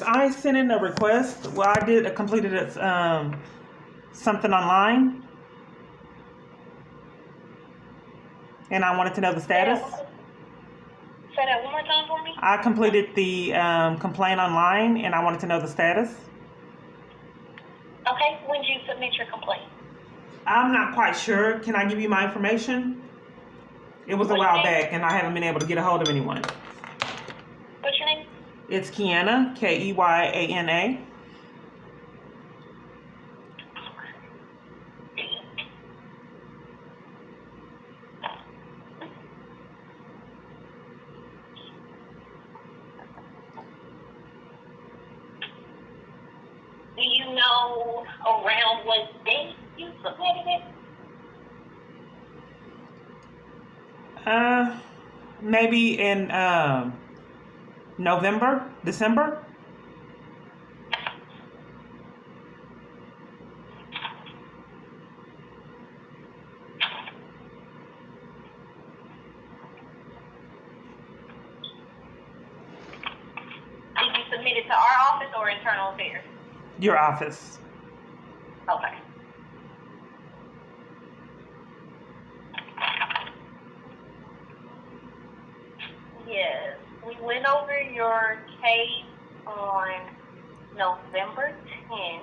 I sent in a request. Well, I did completed it, something online, and I wanted to know the status. Say that one more time for me. I completed the complaint online, and I wanted to know the status. Okay, when did you submit your complaint? I'm not quite sure. Can I give you my information? It was a What's while your name? back, and I haven't been able to get a hold of anyone. What's your name? It's Kiana, Keyaana. Do you know around what date you submitted it? Maybe in November, December. Did you submit it to our office or internal affairs? Your office. Okay. Yes, we went over your case on November 10th,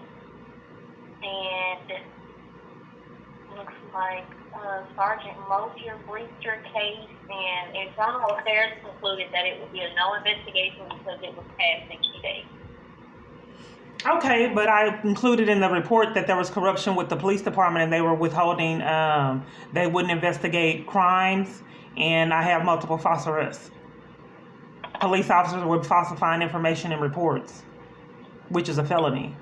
and looks like Sergeant Mosier briefed your case, and internal affairs concluded that it would be a no investigation because it was past 60 days. Okay, but I included in the report that there was corruption with the police department and they were withholding, they wouldn't investigate crimes, and I have multiple false arrests. Police officers were falsifying information in reports, which is a felony.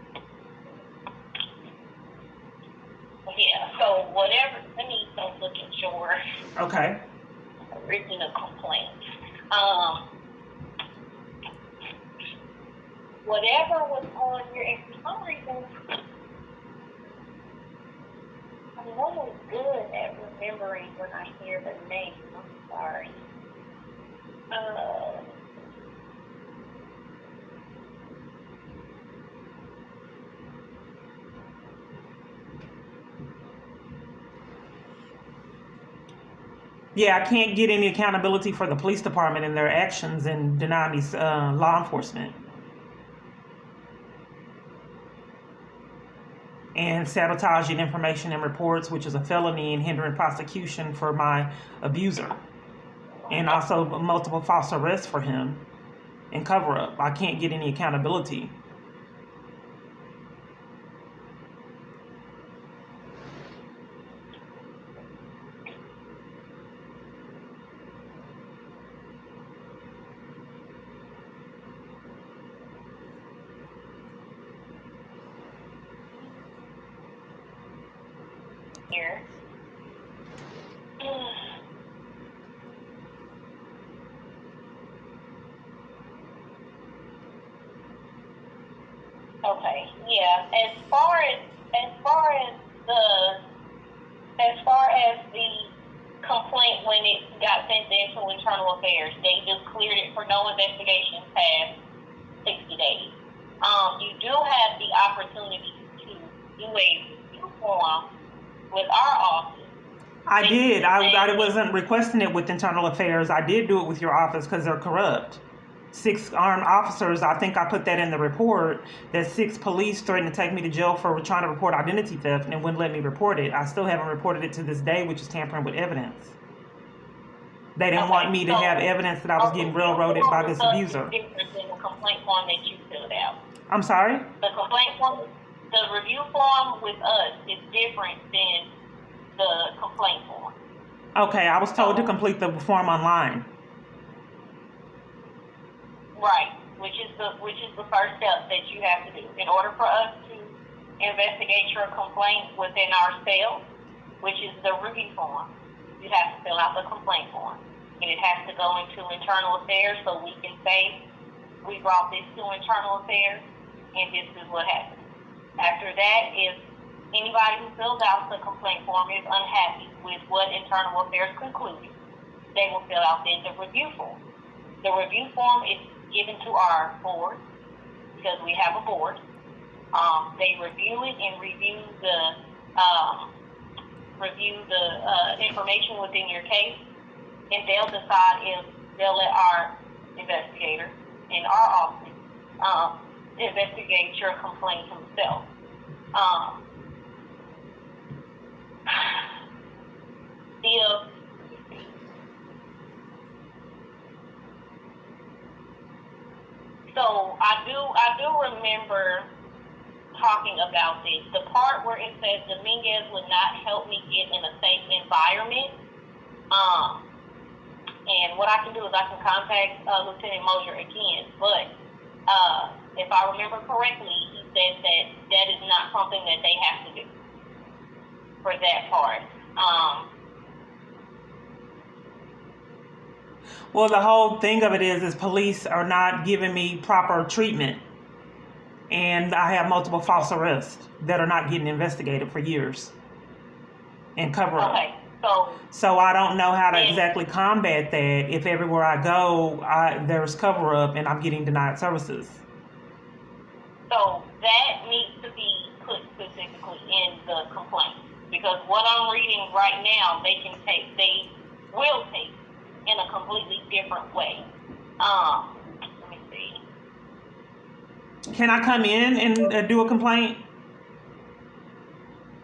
Yeah, so whatever, let me go look at your Okay. original complaint. Whatever was on your, and for some reason, I'm always good at remembering when I hear the name. I'm sorry. Yeah, I can't get any accountability for the police department and their actions in denying me law enforcement. And sabotaging information and reports, which is a felony, and hindering prosecution for my abuser. And also multiple false arrests for him and cover up. I can't get any accountability. Here. Okay, yeah. As far as the complaint when it got sent into internal affairs, they just cleared it for no investigation past 60 days. You do have the opportunity to do a review form with our office. I did. I wasn't requesting it with internal affairs. I did do it with your office because they're corrupt. 6 armed officers, I think I put that in the report, that 6 police threatened to take me to jail for trying to report identity theft and wouldn't let me report it. I still haven't reported it to this day, which is tampering with evidence. They didn't want me to have evidence that I was getting railroaded by this abuser. Different than the complaint form that you filled out. I'm sorry? The complaint form, the review form with us is different than the complaint form. Okay, I was told to complete the form online. Right, which is the first step that you have to do. In order for us to investigate your complaint within our cell, which is the review form, you have to fill out the complaint form. And it has to go into internal affairs so we can say, we brought this to internal affairs and this is what happened. After that, if anybody who fills out the complaint form is unhappy with what internal affairs concluded, they will fill out the review form. The review form is given to our board. because we have a board. They review it and review the information within your case, and they'll decide if they'll let our investigator in our office investigate your complaint himself. So I do remember talking about this. The part where it says Dominguez would not help me get in a safe environment. And what I can do is I can contact Lieutenant Mosier again. But if I remember correctly, he said that that is not something that they have to do for that part. Well, the whole thing of it is police are not giving me proper treatment. And I have multiple false arrests that are not getting investigated for years and cover up. Okay, so I don't know how to exactly combat that if everywhere I go, there's cover up and I'm getting denied services. So that needs to be put specifically in the complaint, because what I'm reading right now, they will take in a completely different way. Let me see. Can I come in and do a complaint?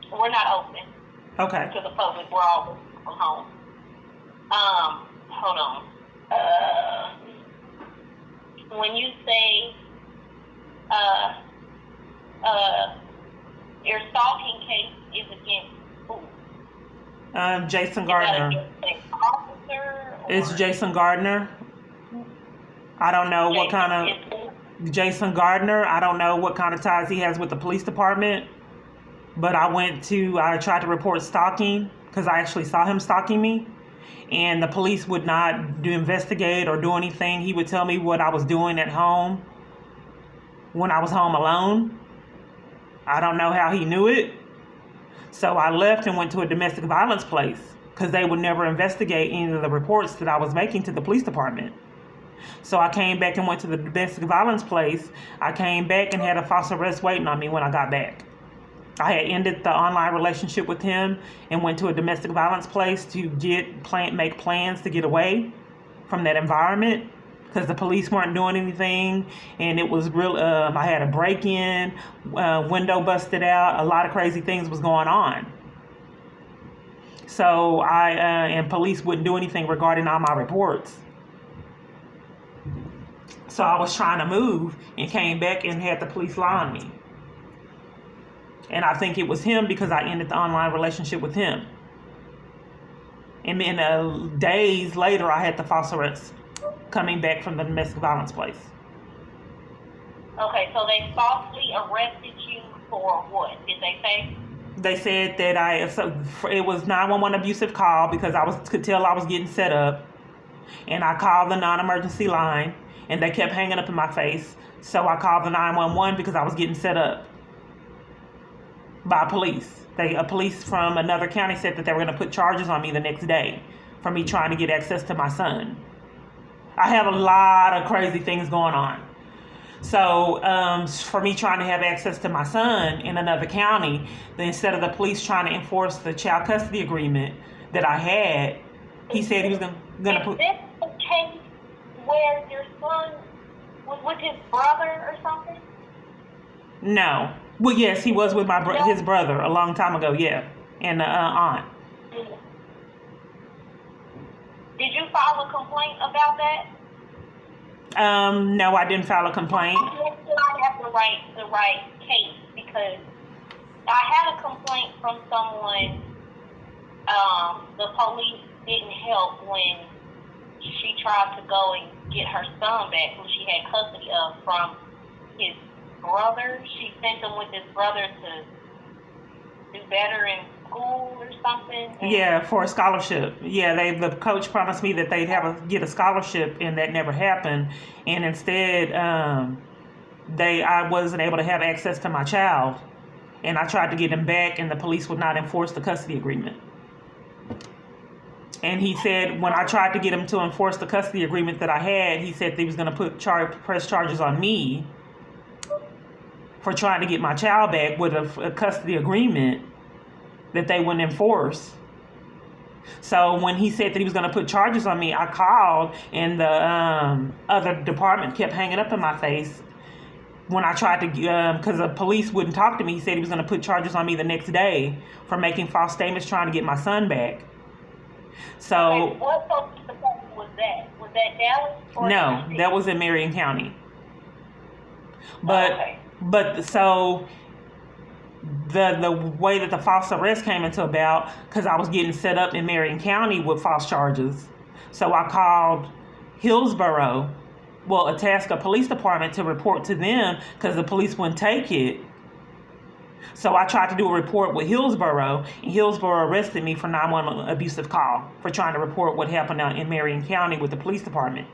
We're not open. Okay. To the public. We're all from home. Hold on. When you say your stalking case is against who? Jason Gardner. Is that against an officer? It's Jason Gardner. I don't know what kind of Jason Gardner. I don't know what kind of ties he has with the police department. But I tried to report stalking because I actually saw him stalking me. And the police would not investigate or do anything. He would tell me what I was doing at home when I was home alone. I don't know how he knew it. So I left and went to a domestic violence place because they would never investigate any of the reports that I was making to the police department. So I came back and went to the domestic violence place. I came back and had a false arrest waiting on me when I got back. I had ended the online relationship with him and went to a domestic violence place to make plans to get away from that environment because the police weren't doing anything, and it was real. I had a break-in, window busted out, a lot of crazy things was going on. So and police wouldn't do anything regarding all my reports. So I was trying to move and came back and had the police lie on me. And I think it was him because I ended the online relationship with him. And then days later, I had the false arrest coming back from the domestic violence place. Okay, so they falsely arrested you for what? Did they say? They said that it was 911 abusive call because could tell I was getting set up. And I called the non-emergency line and they kept hanging up in my face. So I called the 911 because I was getting set up by police. A police from another county said that they were going to put charges on me the next day for me trying to get access to my son. I have a lot of crazy things going on. So for me trying to have access to my son in another county, instead of the police trying to enforce the child custody agreement that I had, he said he was going to put... Is this the case where your son was with his brother or something? No. Well, yes, he was with his brother a long time ago, yeah, and aunt. Did you file a complaint about that? No, I didn't file a complaint. I have the right case because I had a complaint from someone. The police didn't help when she tried to go and get her son back, who she had custody of, from his brother. She sent him with his brother to do better in school or something. Yeah, for a scholarship. Yeah, the coach promised me that they'd get a scholarship, and that never happened. And instead, I wasn't able to have access to my child, and I tried to get him back, and the police would not enforce the custody agreement. And he said when I tried to get him to enforce the custody agreement that I had, he said he was going to press charges on me for trying to get my child back with a custody agreement that they wouldn't enforce. So when he said that he was going to put charges on me, I called, and the other department kept hanging up in my face when I tried to, because the police wouldn't talk to me. He said he was going to put charges on me the next day for making false statements trying to get my son back. So Okay, what police department was that? Was that Dallas? Or no, DC? that was in Marion County. But Okay. but so the way that the false arrest came into about, because I was getting set up in Marion County with false charges. So I called Hillsborough, Itasca Police Department, to report to them because the police wouldn't take it. So I tried to do a report with Hillsborough, and Hillsborough arrested me for 911 abusive call for trying to report what happened out in Marion County with the police department.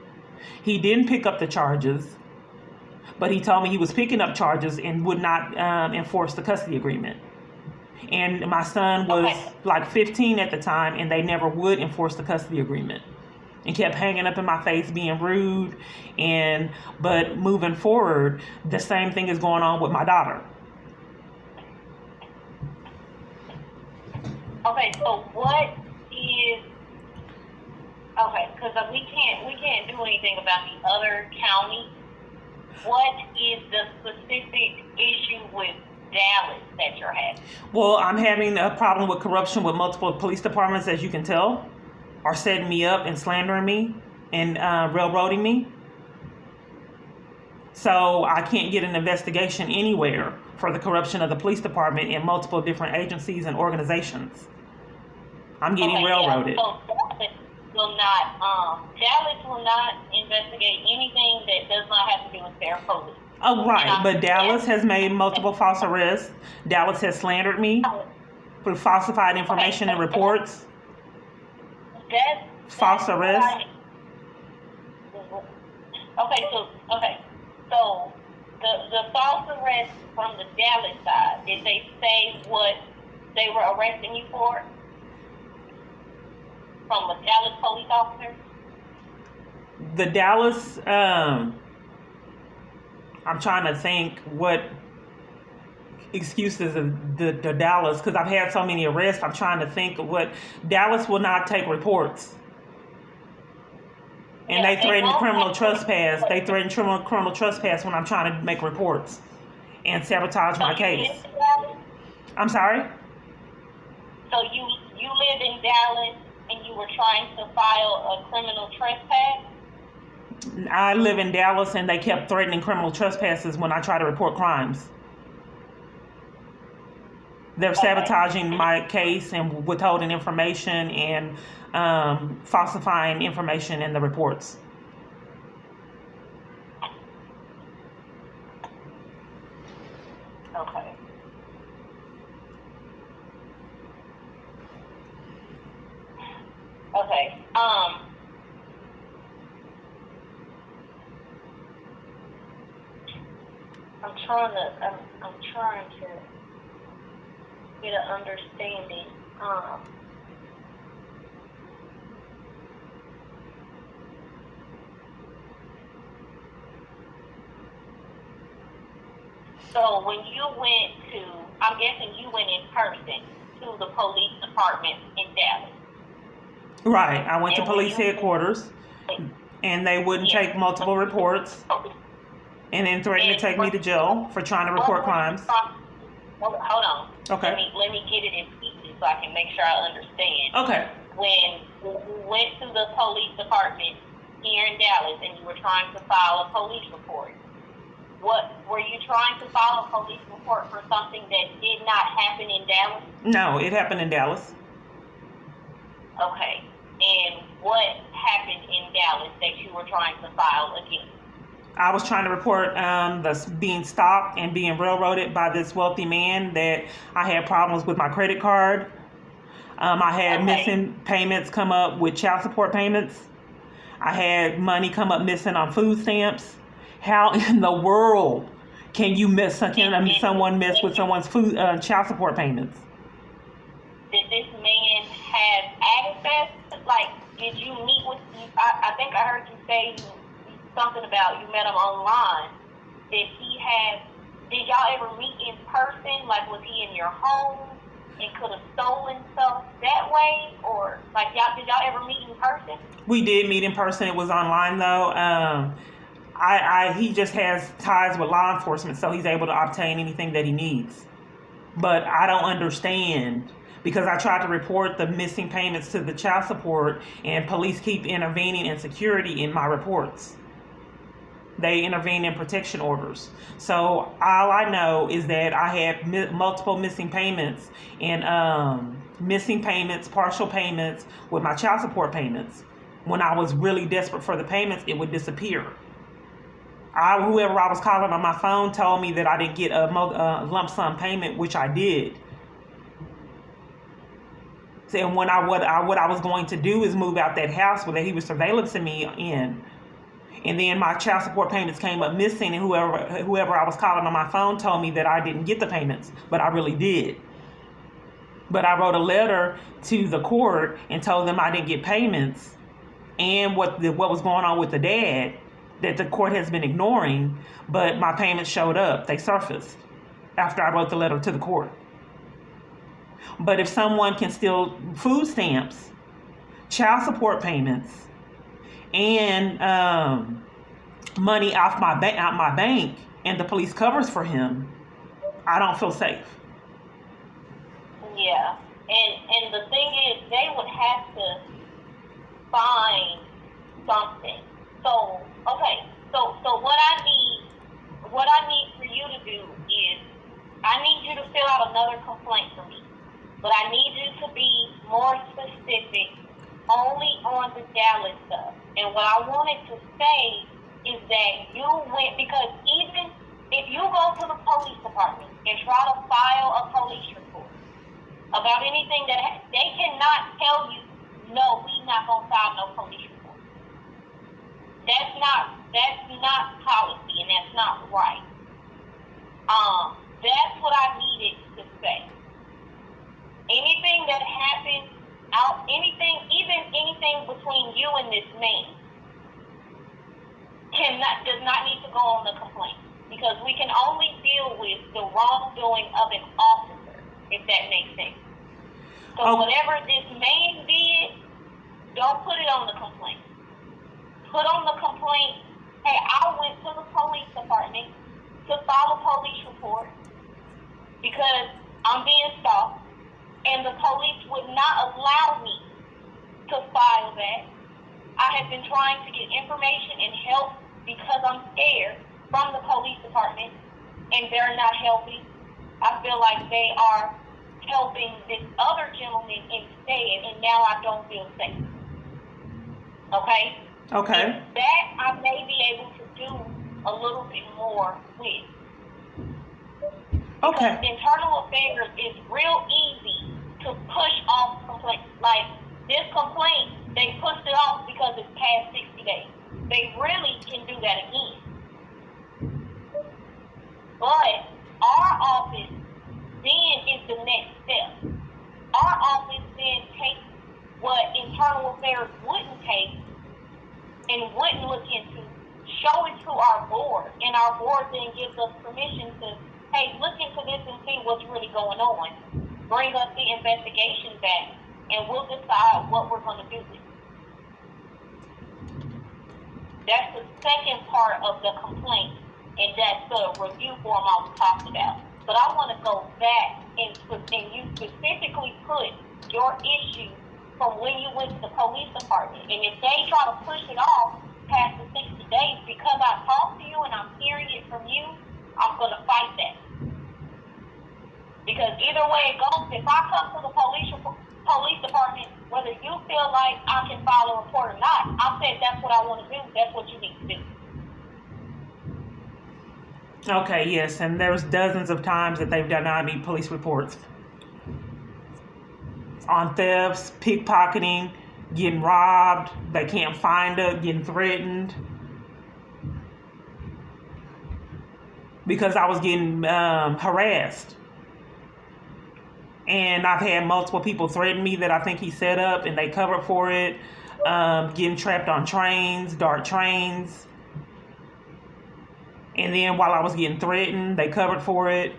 He didn't pick up the charges, but he told me he was picking up charges and would not enforce the custody agreement. And my son was like 15 at the time, and they never would enforce the custody agreement, and kept hanging up in my face, being rude. But moving forward, the same thing is going on with my daughter. Okay, so what is, because we can't do anything about the other county. What is the specific issue with Dallas that you're having? Well, I'm having a problem with corruption with multiple police departments, as you can tell, are setting me up and slandering me and railroading me. So I can't get an investigation anywhere for the corruption of the police department in multiple different agencies and organizations. I'm getting railroaded. Yeah, so Dallas will not investigate anything that does not have to do with their police. Oh, right. But Dallas has made multiple false arrests. Dallas has slandered me for falsified information and reports. False arrests. So the false arrest from the Dallas side, did they say what they were arresting you for? From a Dallas police officer? The Dallas, I'm trying to think what excuses the Dallas, because I've had so many arrests. I'm trying to think of what Dallas will not take reports. And they threaten criminal trespass. They threaten criminal trespass when I'm trying to make reports and sabotage my case. I'm sorry? So you live in Dallas and you were trying to file a criminal trespass? I live in Dallas, and they kept threatening criminal trespasses when I try to report crimes. They're sabotaging my case and withholding information and falsifying information in the reports. Okay. Okay. I'm trying to get an understanding. So when you went to, I'm guessing you went in person to the police department in Dallas. Right. I went to police headquarters, and they wouldn't take multiple reports, and then threatened to take me to jail for trying to report crimes. Hold on. Okay. Let me get it in pieces so I can make sure I understand. Okay. When you went to the police department here in Dallas and you were trying to file a police report, what were you trying to file a police report for something that did not happen in Dallas? No, it happened in Dallas. Okay. And what happened in Dallas that you were trying to file against? I was trying to report being stalked and being railroaded by this wealthy man, that I had problems with my credit card. I had missing payments come up with child support payments. I had money come up missing on food stamps. How in the world can someone mess with someone's food child support payments? Did this man have access? Like, did you meet with? I think I heard you say something about you met him online. Did y'all ever like, was he in your home and could have stolen stuff that way? Or, like, did y'all ever meet in person? We did meet in person. It was online, though. He just has ties with law enforcement, so he's able to obtain anything that he needs. But I don't understand, because I tried to report the missing payments to the child support, and police keep intervening in security in my reports. They intervene in protection orders. So all I know is that I had multiple missing payments, and partial payments with my child support payments. When I was really desperate for the payments, it would disappear. Whoever I was calling on my phone told me that I didn't get a lump sum payment, which I did. And what I was going to do is move out that house that he was surveillancing me in. And then my child support payments came up missing, and whoever I was calling on my phone told me that I didn't get the payments, but I really did. But I wrote a letter to the court and told them I didn't get payments, and what was going on with the dad that the court has been ignoring, but my payments showed up. They surfaced after I wrote the letter to the court. But if someone can steal food stamps, child support payments, and money out my bank, and the police covers for him, I don't feel safe. Yeah, and the thing is, they would have to find something. So what I need for you to do is, I need you to fill out another complaint for me, but I need you to be more specific only on the Dallas stuff. And what I wanted to say is that you went, because even if you go to the police department and try to file a police report about anything they cannot tell you, no, we not gonna file no police report. That's not policy, and that's not right. That's what I needed to say. Anything that happens anything between you and this man does not need to go on the complaint, because we can only deal with the wrongdoing of an officer, if that makes sense. So whatever this man did, don't put it on the complaint. Put on the complaint, hey, I went to the police department to file a police report because I'm being stalked, and the police would not allow me to file that. I have been trying to get information and help because I'm scared from the police department, and they're not helping. I feel like they are helping this other gentleman instead, and now I don't feel safe. Okay? Okay. And that I may be able to do a little bit more with. Okay. Because internal affairs is real easy to push off complaints. Like this complaint, they pushed it off because it's past 60 days. They really can do that again. But our office then is the next step. Our office then takes what internal affairs wouldn't take and wouldn't look into, show it to our board, and our board then gives us permission to, hey, look into this and see what's really going on. Bring us the investigation back, and we'll decide what we're going to do with it. That's the second part of the complaint, and that's the review form I was talking about. But I want to go back and you specifically put your issue from when you went to the police department. And if they try to push it off past the 60 days, because I talked to you and I'm hearing it from you, I'm going to fight that. Because either way it goes, if I come to the police department, whether you feel like I can file a report or not, I said that's what I want to do, that's what you need to do. Okay, yes, and there's dozens of times that they've denied me police reports on thefts, pickpocketing, getting robbed, they can't find it, getting threatened. Because I was getting harassed. And I've had multiple people threaten me that I think he set up, and they covered for it. Getting trapped on trains, dark trains. And then while I was getting threatened, they covered for it.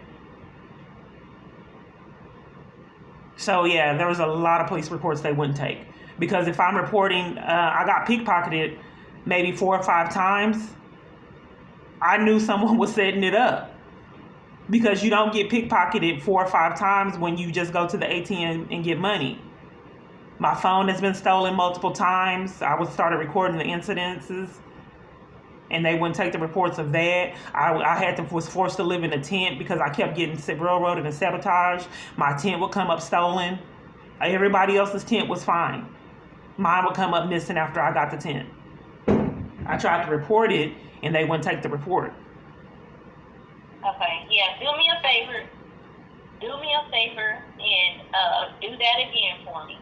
So yeah, there was a lot of police reports they wouldn't take, because if I'm reporting, I got pickpocketed maybe 4 or 5 times. I knew someone was setting it up, because you don't get pickpocketed 4 or 5 times when you just go to the ATM and get money. My phone has been stolen multiple times. I started recording the incidences, and they wouldn't take the reports of that. Was forced to live in a tent because I kept getting railroaded and sabotaged. My tent would come up stolen. Everybody else's tent was fine. Mine would come up missing after I got the tent. I tried to report it, and they wouldn't take the report. Okay, yeah, do me a favor and do that again for me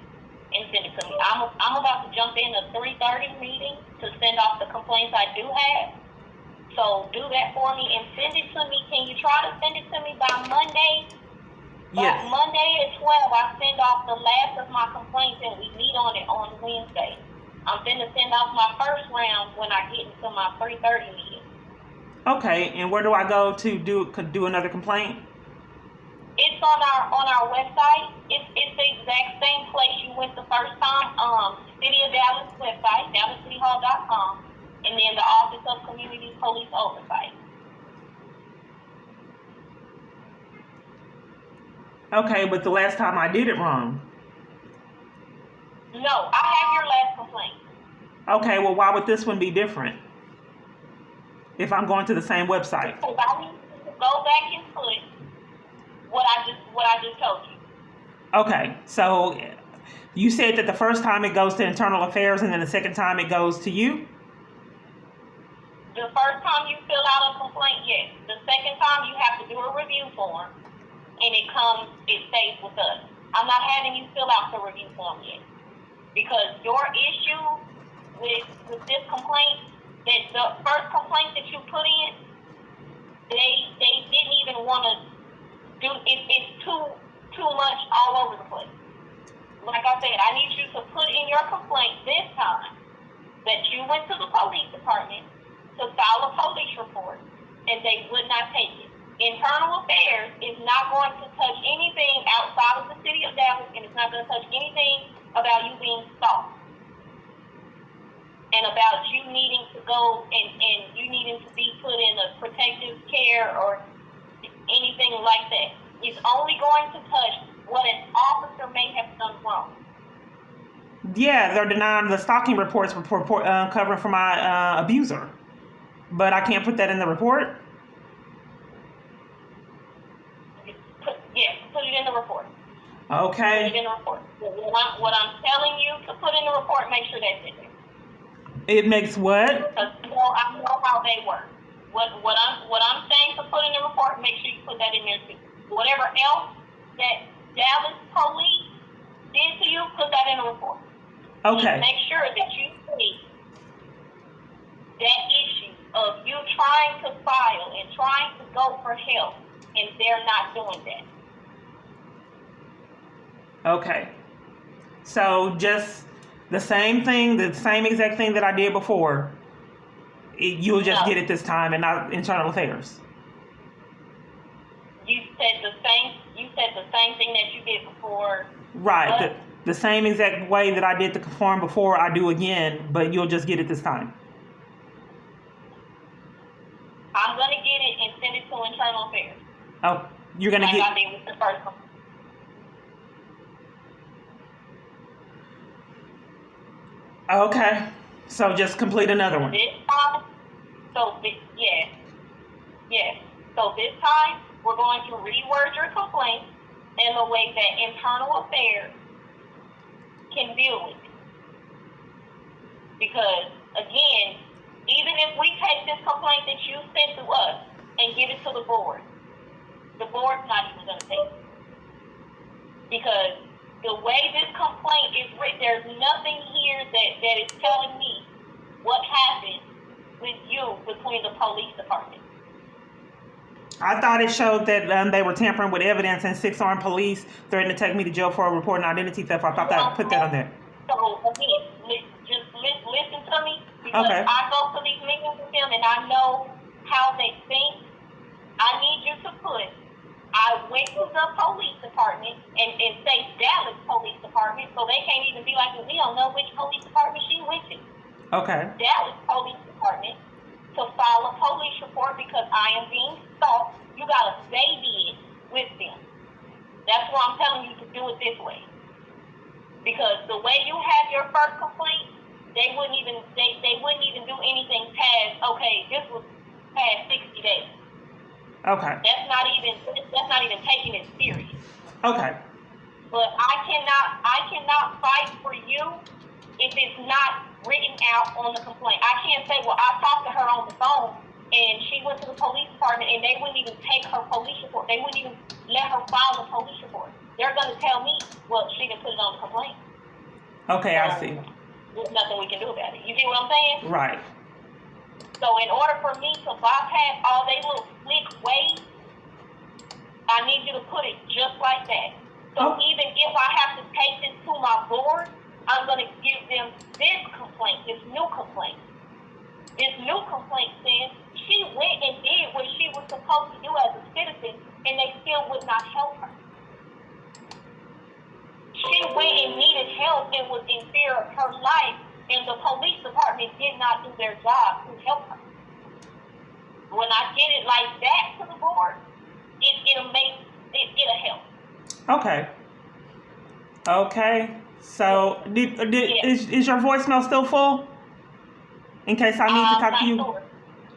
and send it to me. I'm about to jump in a 3:30 meeting to send off the complaints I do have. So do that for me and send it to me. Can you try to send it to me by Monday? Yes. By Monday at 12, I send off the last of my complaints and we meet on it on Wednesday. I'm going to send off my first round when I get into my 3:30 meeting. Okay, and where do I go to do another complaint? It's on our website. It's the exact same place you went the first time. City of Dallas website, DallasCityHall.com, and then the Office of Community of Police Oversight. Okay, but the last time I did it wrong. No, I have your last complaint. Okay, well, why would this one be different if I'm going to the same website? Because I need to go back and put what I just told you. Okay, so you said that the first time it goes to Internal Affairs and then the second time it goes to you? The first time you fill out a complaint, yes. The second time you have to do a review form, and it stays with us. I'm not having you fill out the review form yet, because your issue with this complaint, that the first complaint that you put in, they didn't even want to do it. It's too much all over the place. Like I said, I need you to put in your complaint this time that you went to the police department to file a police report, and they would not take it. Internal Affairs is not going to touch anything outside of the city of Dallas, and it's not going to touch anything about you being stalked and about you needing to go and you needing to be put in a protective care or anything like that. It's only going to touch what an officer may have done wrong. Yeah, they're denying the stalking reports covering for my abuser. But I can't put that in the report? Put it in the report. Okay. Put it in the report. What I'm telling you to put in the report, make sure that's in there. It makes what? Because I know how they work. What I'm saying to put in the report, make sure you put that in there too. Whatever else that Dallas Police did to you, put that in the report. Okay. Just make sure that you see that issue of you trying to file and trying to go for help, and they're not doing that. Okay. So just the same thing, the same exact thing that I did before. You'll just get it this time and not Internal Affairs. You said the same thing that you did before. Right. The same exact way that I did the form before, I do again, but you'll just get it this time. I'm going to get it and send it to Internal Affairs. Oh, you're going to like get... I did with the first one. Okay. So just complete another one. Yes. So this time, we're going to reword your complaint in a way that Internal Affairs can deal with it. Because, again, even if we take this complaint that you sent to us and give it to the board's not even going to take it. Because the way this complaint is written, there's nothing here that is telling me what happened with you between the police department. I thought it showed that they were tampering with evidence and 6 armed police threatened to take me to jail for reporting identity theft. I thought that put that on there. So again, just listen to me, because okay. I go to these meetings with them and I know how they think. I need you to put, I went to the police department and say Dallas Police Department, so they can't even be like, well, we don't know which police department she went to. Okay. Dallas Police Department to file a police report because I am being stalked. You gotta stay bid with them. That's why I'm telling you to do it this way. Because the way you have your first complaint, they wouldn't even do anything past, okay, this was past 60 days. Okay. That's not even taking it serious. Okay. But I cannot fight for you if it's not written out on the complaint. I can't say, well, I talked to her on the phone and she went to the police department and they wouldn't even take her police report. They wouldn't even let her file the police report. They're gonna tell me, well, she didn't put it on the complaint. Okay, I see. There's nothing we can do about it. You see what I'm saying? Right. So in order for me to bypass all they little slick ways, I need you to put it just like that. So even if I have to take this to my board, I'm going to give them this complaint, this new complaint. This new complaint says she went and did what she was supposed to do as a citizen, and they still would not help her. She went and needed help and was in fear of her life, and the police department did not do their job to help her. When I get it like that to the board, it'll help. Okay. Okay. So, is your voicemail still full? In case I need to talk to you? Sure.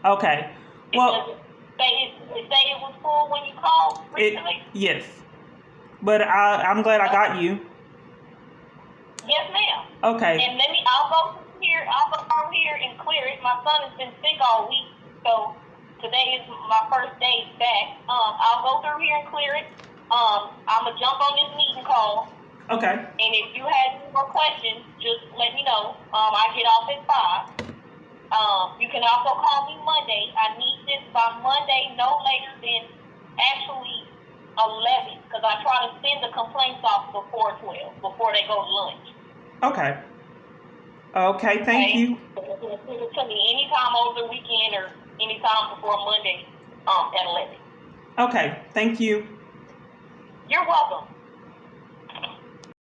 Okay. Well, It was full when you called recently? Yes. But I'm glad I got you. Yes, ma'am. Okay. And I'll go through here and clear it. My son has been sick all week, so today is my first day back. I'll go through here and clear it. I'm gonna jump on this meeting call. Okay. And if you have any more questions, just let me know. I get off at 5. You can also call me Monday. I need this by Monday, no later than actually 11, because I try to send the complaints off before 12, before they go to lunch. Okay. Okay, thank you. Send it to me anytime over the weekend or anytime before Monday at 11. Okay, thank you. You're welcome.